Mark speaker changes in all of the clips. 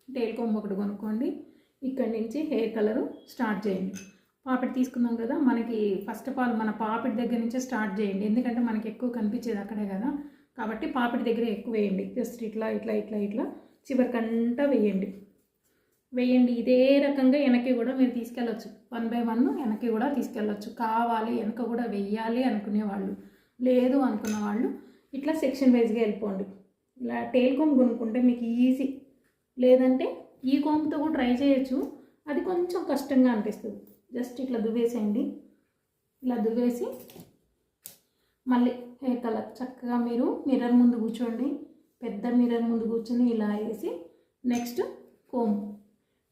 Speaker 1: Tail come ఒకటి కొనుక్కోండి. ఇక్కడి నుంచి హెయిర్ కలరు స్టార్ట్ చేయండి. పాపిడి తీసుకున్నాం కదా, మనకి ఫస్ట్ ఆఫ్ ఆల్ మన పాపిడి దగ్గర నుంచే స్టార్ట్ చేయండి. ఎందుకంటే మనకి ఎక్కువ కనిపించేది అక్కడే కదా, కాబట్టి పాపిడి దగ్గర ఎక్కువ వేయండి. జస్ట్ ఇట్లా ఇట్లా ఇట్లా ఇట్లా చివరికంతా వేయండి. ఇదే రకంగా వెనక్కి కూడా మీరు తీసుకెళ్ళచ్చు. 1 by 1 వెనక్కి కూడా తీసుకెళ్ళచ్చు. కావాలి వెనక కూడా వెయ్యాలి అనుకునేవాళ్ళు, లేదు అనుకున్న వాళ్ళు ఇట్లా సెక్షన్ వైజ్గా వెళ్ళిపోండి. ఇలా టెయిల్ కోమ్ కొనుక్కుంటే మీకు ఈజీ. లేదంటే ఈ కోమ్తో కూడా ట్రై చేయొచ్చు, అది కొంచెం కష్టంగా అనిపిస్తుంది. జస్ట్ ఇట్లా దువ్వేసేయండి. ఇలా దువ్వేసి మళ్ళీ హెయిర్ కలర్ చక్కగా మీరు మిర్రర్ ముందు కూర్చోండి. పెద్ద మిర్రర్ ముందు కూర్చొని ఇలా వేసి నెక్స్ట్ కోమ్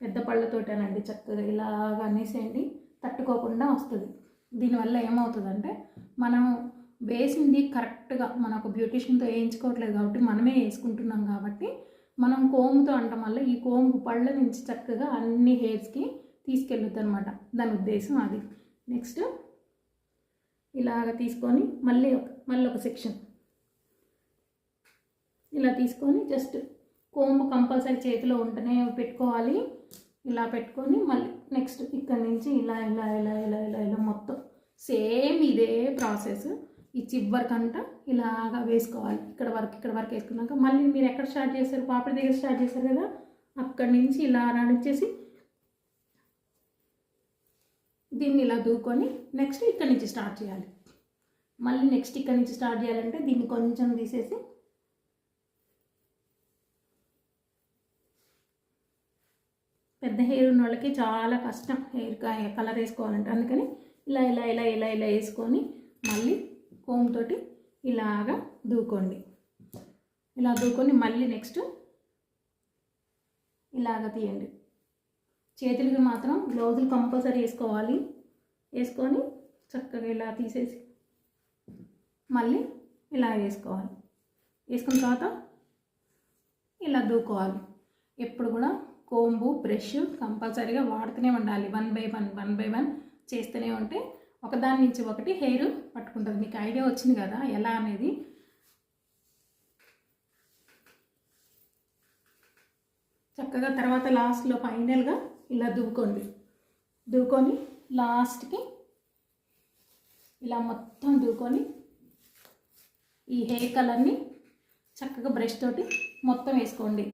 Speaker 1: పెద్ద పళ్ళతోటేనండి చక్కగా ఇలాగా అనేసేయండి. తట్టుకోకుండా వస్తుంది. దీనివల్ల ఏమవుతుందంటే మనం వేసింది కరెక్ట్గా మన ఒక బ్యూటిషియన్తో వేయించుకోవట్లేదు కాబట్టి మనమే వేసుకుంటున్నాం కాబట్టి మనం కోమ్తో అంటాం వల్ల ఈ కోమ్ పళ్ళ నుంచి చక్కగా అన్ని హెయిర్స్కి తీసుకెళ్ళుద్ది అనమాట. దాని ఉద్దేశం అది. నెక్స్ట్ ఇలాగ తీసుకొని మళ్ళీ ఒక సెక్షన్ ఇలా తీసుకొని జస్ట్ కోమ్ కంపల్సరీ చేతిలో ఉంటేనే పెట్టుకోవాలి. ఇలా పెట్టుకొని మళ్ళీ నెక్స్ట్ ఇక్కడి నుంచి ఇలా ఇలా ఇలా ఇలా ఇలా ఇలా మొత్తం సేమ్ ఇదే ప్రాసెస్. ఈ చివరికంట ఇలాగా వేసుకోవాలి. ఇక్కడ వరకు వేసుకున్నాక మళ్ళీ మీరు ఎక్కడ స్టార్ట్ చేస్తారు, పాపిడి దగ్గర స్టార్ట్ చేస్తారు కదా, అక్కడి నుంచి ఇలా నడిచేసి దీన్ని ఇలా దూకొని నెక్స్ట్ ఇక్కడి నుంచి స్టార్ట్ చేయాలి. మళ్ళీ నెక్స్ట్ ఇక్కడి నుంచి స్టార్ట్ చేయాలంటే దీన్ని కొంచెం తీసేసి పెద్ద హెయిర్ ఉన్న వాళ్ళకి చాలా కష్టం హెయిర్ కలర్ వేసుకోవాలంటే, అందుకని ఇలా ఇలా ఇలా ఇలా ఇలా వేసుకొని మళ్ళీ కోమ్ తోటి ఇలాగా దూకోండి. ఇలా దూకొని మళ్ళీ నెక్స్ట్ ఇలాగ తీయండి. చేతులకి మాత్రం గ్లౌజులు కంపల్సరీ వేసుకోవాలి. వేసుకొని చక్కగా ఇలా తీసేసి మళ్ళీ ఇలా వేసుకోవాలి. వేసుకున్న తర్వాత ఇలా దూకోవాలి. ఎప్పుడు కూడా కోంబు బ్రష్ కంపల్సరీగా వాడుతూనే ఉండాలి. 1 by 1 చేస్తూనే ఉంటే ఒకదాని నుంచి ఒకటి హెయిర్ పట్టుకుంటుంది. మీకు ఐడియా వచ్చింది కదా ఎలా అనేది. చక్కగా తర్వాత లాస్ట్లో ఫైనల్గా ఇలా దూకొని లాస్ట్కి ఇలా మొత్తం దూకొని ఈ హెయిర్ కలర్ని చక్కగా బ్రష్ తోటి మొత్తం వేసుకోండి.